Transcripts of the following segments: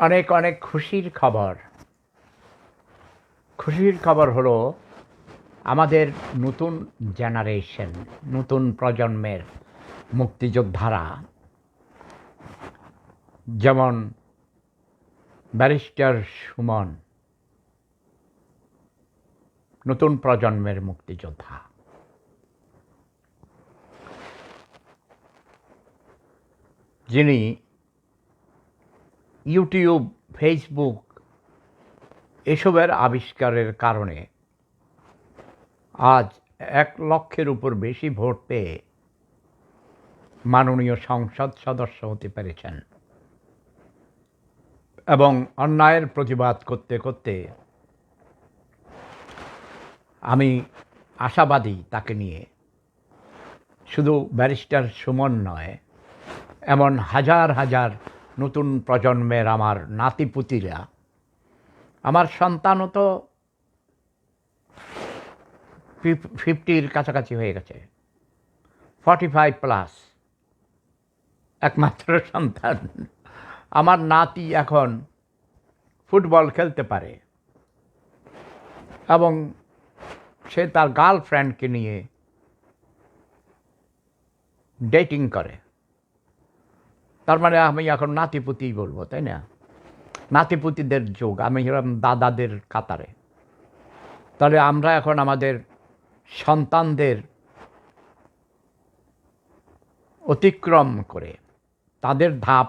অনেক অনেক খুশির খবর হলো আমাদের নতুন জেনারেশন, নতুন প্রজন্মের মুক্তিযোদ্ধারা, যেমন ব্যারিস্টার সুমন, নতুন প্রজন্মের মুক্তিযোদ্ধা। যিনি ইউটিউব, ফেসবুক এসবের আবিষ্কারের কারণে আজ 1 লক্ষের উপর বেশি ভোট পেয়ে মাননীয় সংসদ সদস্য হতে পেরেছেন এবং অন্যায়ের প্রতিবাদ করতে করতে আমি আশাবাদী তাকে নিয়ে। শুধু ব্যারিস্টার সুমন নয়, এমন হাজার হাজার নতুন প্রজন্মের আমার নাতিপুতিরা, আমার সন্তানও তো 50-র কাছাকাছি হয়ে গেছে, 45+। একমাত্র সন্তান আমার নাতি এখন ফুটবল খেলতে পারে এবং সে তার গার্লফ্রেন্ডকে নিয়ে ডেটিং করে। তার মানে আমি এখন নাতিপুতিই বলবো, তাই না? নাতিপুতিদের যুগ, আমি এরকম দাদাদের কাতারে। তাহলে আমরা এখন আমাদের সন্তানদের অতিক্রম করে, তাদের ধাপ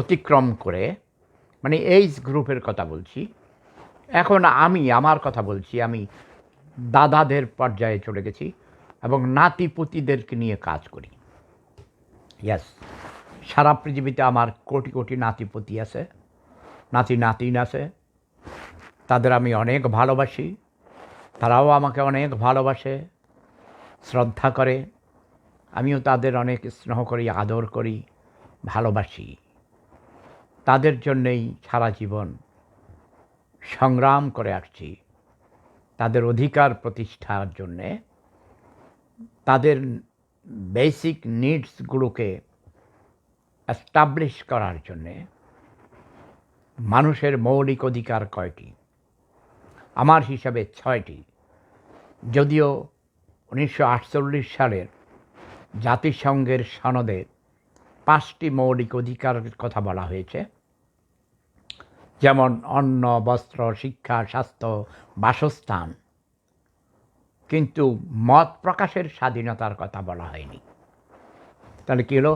অতিক্রম করে, মানে এইজ গ্রুপের কথা বলছি, এখন আমি আমার কথা বলছি, আমি দাদাদের পর্যায়ে চলে গেছি এবং নাতিপুতিদেরকে নিয়ে কাজ করি। ইয়াস, সারা পৃথিবীতে আমার কোটি কোটি নাতিপুতি আছে, নাতিন আছে। তাদের আমি অনেক ভালোবাসি, তারাও আমাকে অনেক ভালোবাসে, শ্রদ্ধা করে। আমিও তাদের অনেক স্নেহ করি, আদর করি, ভালোবাসি। তাদের জন্যেই সারা জীবন সংগ্রাম করে আসছি, তাদের অধিকার প্রতিষ্ঠার জন্যে, তাদের বেসিক নিডসগুলোকে এস্টাবলিশ করার জন্যে। মানুষের মৌলিক অধিকার কয়টি? আমার হিসাবে 6টি। যদিও 1948 সালের জাতিসংঘের সনদে 5টি মৌলিক অধিকারের কথা বলা হয়েছে, যেমন অন্ন, বস্ত্র, শিক্ষা, স্বাস্থ্য, বাসস্থান। কিন্তু মত প্রকাশের স্বাধীনতার কথা বলা হয়নি। তাহলে কী হলো?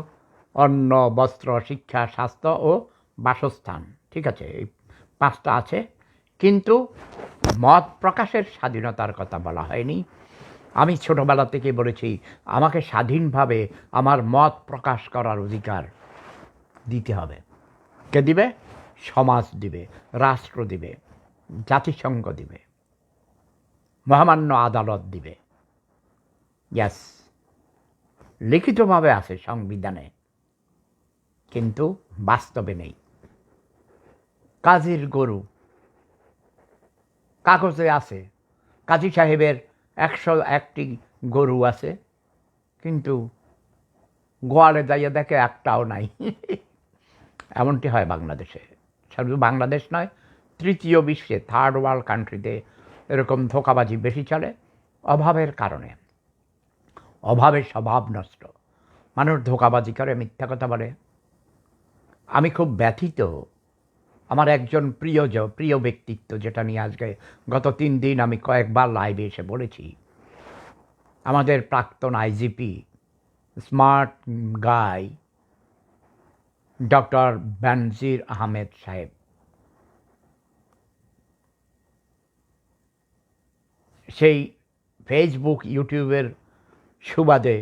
অন্ন, বস্ত্র, শিক্ষা, স্বাস্থ্য ও বাসস্থান, ঠিক আছে, এই 5টা আছে, কিন্তু মত প্রকাশের স্বাধীনতার কথা বলা হয়নি। আমি ছোটোবেলা থেকে বলেছি, আমাকে স্বাধীনভাবে আমার মত প্রকাশ করার অধিকার দিতে হবে। কে দিবে? সমাজ দিবে, রাষ্ট্র দিবে, জাতিসংঘ দিবে, মহামান্য আদালত দিবে। ইয়াস, লিখিতভাবে আছে সংবিধানে, কিন্তু বাস্তবে নেই। কাজীর গরু কাগজে আছে, কাজী সাহেবের 101টি গরু আছে, কিন্তু গোয়ালে যাইয়া দেখে একটাও নাই। এমনটি হয় বাংলাদেশে। শুধু বাংলাদেশ নয়, তৃতীয় বিশ্বে, থার্ড ওয়ার্ল্ড কান্ট্রিতে এরকম ধোঁকাবাজি বেশি চলে অভাবের কারণে। অভাবের স্বভাব নষ্ট, মানুষ ধোঁকাবাজি করে, মিথ্যা কথা বলে। আমি খুব ব্যথিত। আমার একজন প্রিয় ব্যক্তিত্ব, যেটা নিয়ে আজকে গত 3 দিন আমি কয়েকবার লাইভে এসে বলেছি, আমাদের প্রাক্তন আইজিপি, স্মার্ট গাই, ডক্টর বেনজির আহমেদ সাহেব। সেই ফেসবুক, ইউটিউবের সুবাদে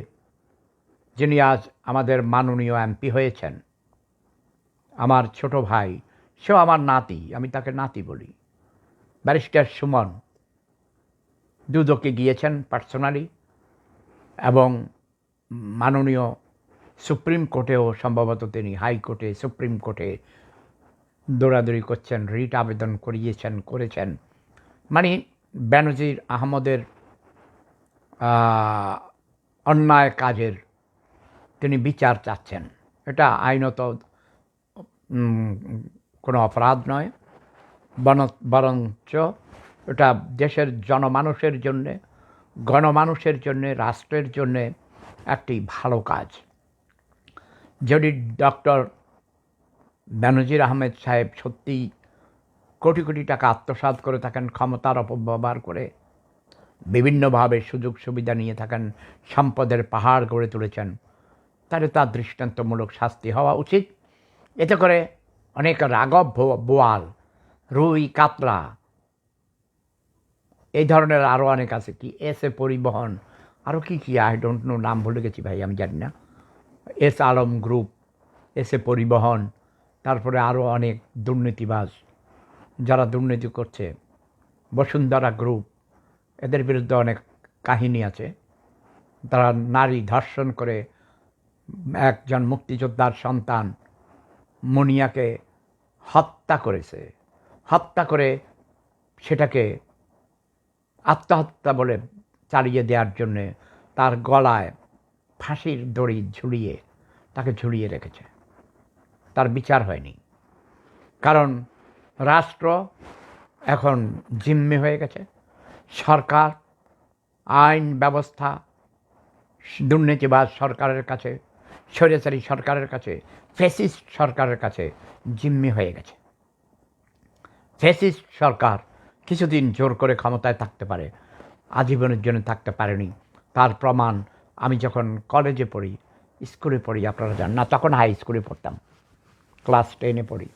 যিনি আজ আমাদের মাননীয় এমপি হয়েছেন, আমার ছোট ভাই, সেও আমার নাতি, আমি তাকে নাতি বলি, ব্যারিস্টার সুমন দুদকে গিয়েছেন পার্সোনালি, এবং মাননীয় সুপ্রিম কোর্টেও সম্ভবত তিনি, হাইকোর্টে, সুপ্রিম কোর্টে দৌড়াদৌড়ি করছেন, রিট আবেদন করেছেন। মানে বেনজির আহমদের অন্যায় কাজের তিনি বিচার চাচ্ছেন। এটা আইনত কোনো অপরাধ নয়, বরঞ্চ এটা দেশের জনমানুষের জন্যে, গণমানুষের জন্যে, রাষ্ট্রের জন্যে একটি ভালো কাজ। যদি ডক্টর বেনজির আহমেদ সাহেব সত্যিই কোটি কোটি টাকা আত্মসাৎ করে থাকেন, ক্ষমতার অপব্যবহার করে বিভিন্নভাবে সুযোগ সুবিধা নিয়ে থাকেন, সম্পদের পাহাড় গড়ে তুলেছেন, তাহলে তার দৃষ্টান্তমূলক শাস্তি হওয়া উচিত। এতে করে অনেক রাঘব বোয়াল, রুই, কাতলা, এই ধরনের আরও অনেক আছে, কি এসএ পরিবহন, আরও কি আই ডোন্ট নো, নাম ভুলে গেছি ভাই, আমি জানি না, এস আলম গ্রুপ, এসএ পরিবহন, তারপরে আরও অনেক দুর্নীতিবাজ যারা দুর্নীতি করছে, বসুন্ধরা গ্রুপ, এদের বিরুদ্ধে অনেক কাহিনী আছে। তারা নারী ধর্ষণ করে একজন মুক্তিযোদ্ধার সন্তান মুনিয়াকে হত্যা করেছে, হত্যা করে সেটাকে আত্মহত্যা বলে চালিয়ে দেওয়ার জন্যে তার গলায় ফাঁসির দড়ি ঝুলিয়ে তাকে ঝুলিয়ে রেখেছে। তার বিচার হয়নি, কারণ রাষ্ট্র এখন জিম্মি হয়ে গেছে। সরকার, আইন ব্যবস্থা দুর্নীতিবাজ সরকারের কাছে, স্বৈরাচারী সরকারের কাছে, ফ্যাসিস্ট সরকারের কাছে জিম্মি হয়ে গেছে। ফ্যাসিস্ট সরকার কিছুদিন জোর করে ক্ষমতায় থাকতে পারে, আজীবনের জন্য থাকতে পারেনি। তার প্রমাণ আমি যখন কলেজে পড়ি, স্কুলে পড়ি, আপনারা জানেন না, তখন হাই স্কুলে পড়তাম, ক্লাস 10-এ পড়ি,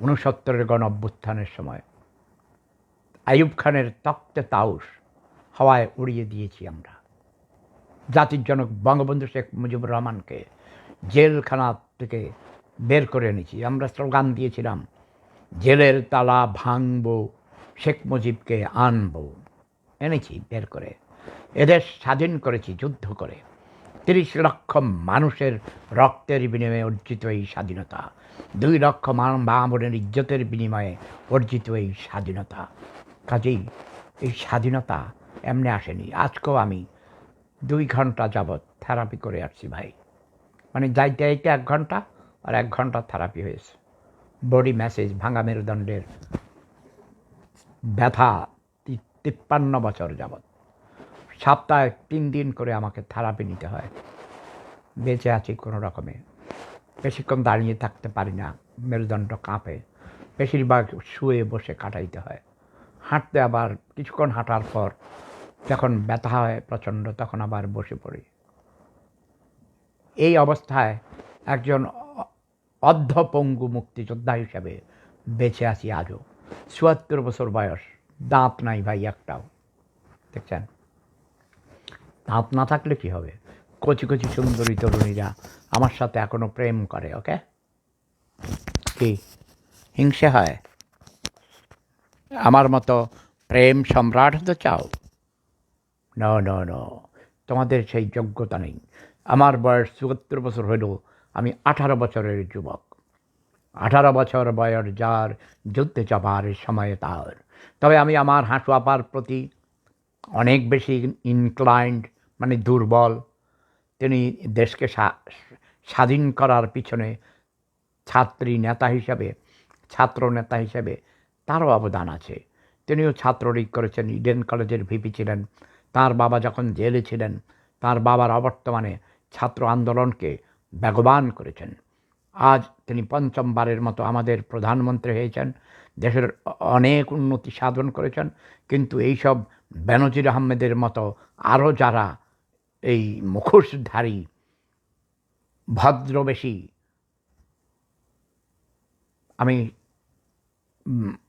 69-এর গণ অভ্যুত্থানের সময় আইয়ুব খানের তক্তে তাউস হাওয়ায় উড়িয়ে দিয়েছি আমরা। জাতির জনক বঙ্গবন্ধু শেখ মুজিবুর রহমানকে জেলখানা থেকে বের করে এনেছি। আমরা স্লোগান দিয়েছিলাম, জেলের তালা ভাঙব, শেখ মুজিবকে আনব। এনেছি বের করে, এদেশ স্বাধীন করেছি যুদ্ধ করে। 30 লক্ষ মানুষের রক্তের বিনিময়ে অর্জিত এই স্বাধীনতা, 2 লক্ষ মা বোনের ইজ্জতের বিনিময়ে অর্জিত এই স্বাধীনতা। কাজেই এই স্বাধীনতা এমনি আসেনি। আজকেও আমি 2 ঘন্টা যাবৎ থেরাপি করে আসছি ভাই, মানে যাইতে যাইতে 1 ঘন্টা আর 1 ঘন্টা থেরাপি হয়েছে। বডি ম্যাসেজ, ভাঙা মেরুদণ্ডের ব্যথা 53 বছর যাবৎ, সপ্তাহে 3 দিন করে আমাকে থেরাপি নিতে হয়। বেঁচে আছি কোনো রকমে, বেশিক্ষণ দাঁড়িয়ে থাকতে পারি না, মেরুদণ্ড কাঁপে, বেশিরভাগ শুয়ে বসে কাটাইতে হয়। হাঁটতে আবার কিছুক্ষণ হাঁটার পর যখন ব্যথা হয় প্রচণ্ড, তখন আবার বসে পড়ি। এই অবস্থায় একজন অর্ধপঙ্গু মুক্তিযোদ্ধা হিসেবে বেঁচে আছি আজও। ৭৪ বছর বয়স, দাঁত নাই ভাই একটাও, দেখছেন? দাঁত না থাকলে কি হবে? কচি কচি সুন্দরী তরুণীরা আমার সাথে এখনো প্রেম করে। ওকে, কি হিংসে হয়? আমার মতো প্রেম সম্রাট হতে চাও? নো নো নো, তোমাদের সেই যোগ্যতা নেই। আমার বয়স ৭৪ বছর হলেও আমি 18 বছরের যুবক। 18 বছর বয়স যার, যুদ্ধে যাবার সময় তার। তবে আমি আমার হাঁটু আপার প্রতি অনেক বেশি ইনক্লাইন্ড, মানে দুর্বল। তিনি দেশকে স্বাধীন করার পিছনে ছাত্রী নেতা হিসাবে, ছাত্র নেতা হিসেবে তারও অবদান আছে। তিনিও ছাত্রলীগ করেছেন, ইডেন কলেজের ভিপি ছিলেন। তার বাবা যখন জেলে ছিলেন, তার বাবার অবর্তমানে ছাত্র আন্দোলনকে বেগবান করেছেন। আজ তিনি 5মবারের মতো আমাদের প্রধানমন্ত্রী হয়েছেন, দেশের অনেক উন্নতি সাধন করেছেন। কিন্তু এইসব বেনজির আহমেদের মতো আরও যারা এই মুখোশধারী ভদ্রবেশী, আমি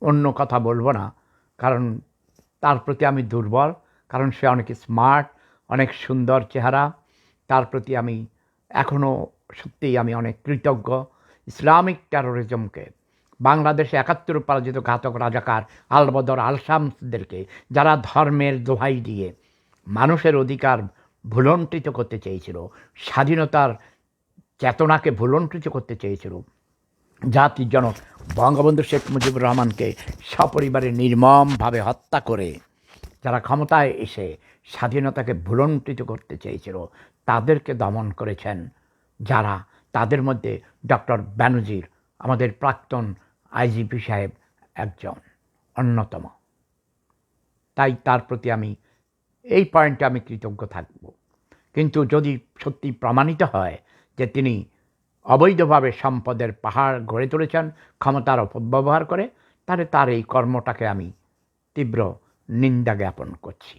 অন্য কথা বলবো না, কারণ তার প্রতি আমি দুর্বল, কারণ সে অনেক স্মার্ট, অনেক সুন্দর চেহারা। তার প্রতি আমি এখনও সত্যিই আমি অনেক কৃতজ্ঞ। ইসলামিক টেরোরিজমকে, বাংলাদেশে 71 পরাজিত ঘাতক রাজাকার আলবদর আলশামসদেরকে, যারা ধর্মের দোহাই দিয়ে মানুষের অধিকার ভুলণ্ঠিত করতে চেয়েছিল, স্বাধীনতার চেতনাকে ভুলণ্ঠিত করতে চেয়েছিল, জাতির জনক বঙ্গবন্ধু শেখ মুজিবুর রহমানকে সপরিবারে নির্মমভাবে হত্যা করে যারা ক্ষমতায় এসে স্বাধীনতাকে ভুলণ্ঠিত করতে চেয়েছিল, তাদেরকে দমন করেছেন যারা। তাদের মধ্যে ডক্টর বেনজির, আমাদের প্রাক্তন আইজিপি সাহেব একজন অন্যতম। তাই তার প্রতি আমি এই পয়েন্টে আমি কৃতজ্ঞ থাকব। কিন্তু যদি সত্যি প্রমাণিত হয় যে তিনি অবৈধভাবে সম্পদের পাহাড় গড়ে তুলেছেন ক্ষমতার অপব্যবহার করে, তাহলে তার এই কর্মটাকে আমি তীব্র নিন্দা জ্ঞাপন করছি।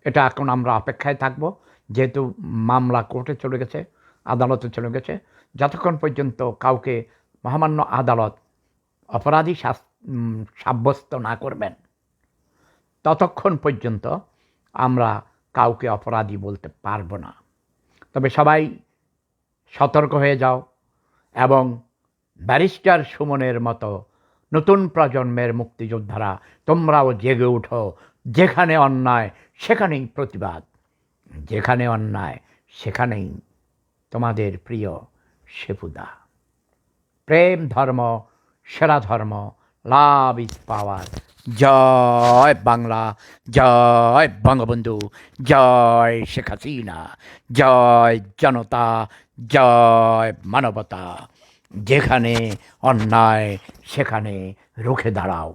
এটা এখন আমরা অপেক্ষায় থাকব, যেহেতু মামলা কোর্টে চলে গেছে, আদালতে চলে গেছে। যতক্ষণ পর্যন্ত কাউকে মহামান্য আদালত অপরাধী সাব্যস্ত না করবেন, ততক্ষণ পর্যন্ত আমরা কাউকে অপরাধী বলতে পারবো না। তবে সবাই সতর্ক হয়ে যাও এবং ব্যারিস্টার সুমনের মতো নতুন প্রজন্মের মুক্তিযোদ্ধারা তোমরাও জেগে উঠো। যেখানে অন্যায় সেখানেই প্রতিবাদ, যেখানে অন্যায় সেখানেই তোমাদের প্রিয় শেফুদা। প্রেম ধর্ম সেরা ধর্ম, লাভ ইজ পাওয়ার। জয় বাংলা, জয় বঙ্গবন্ধু, জয় শেখ হাসিনা, জয় জনতা, জয় মানবতা। যেখানে অন্যায় সেখানে রুখে দাঁড়াও।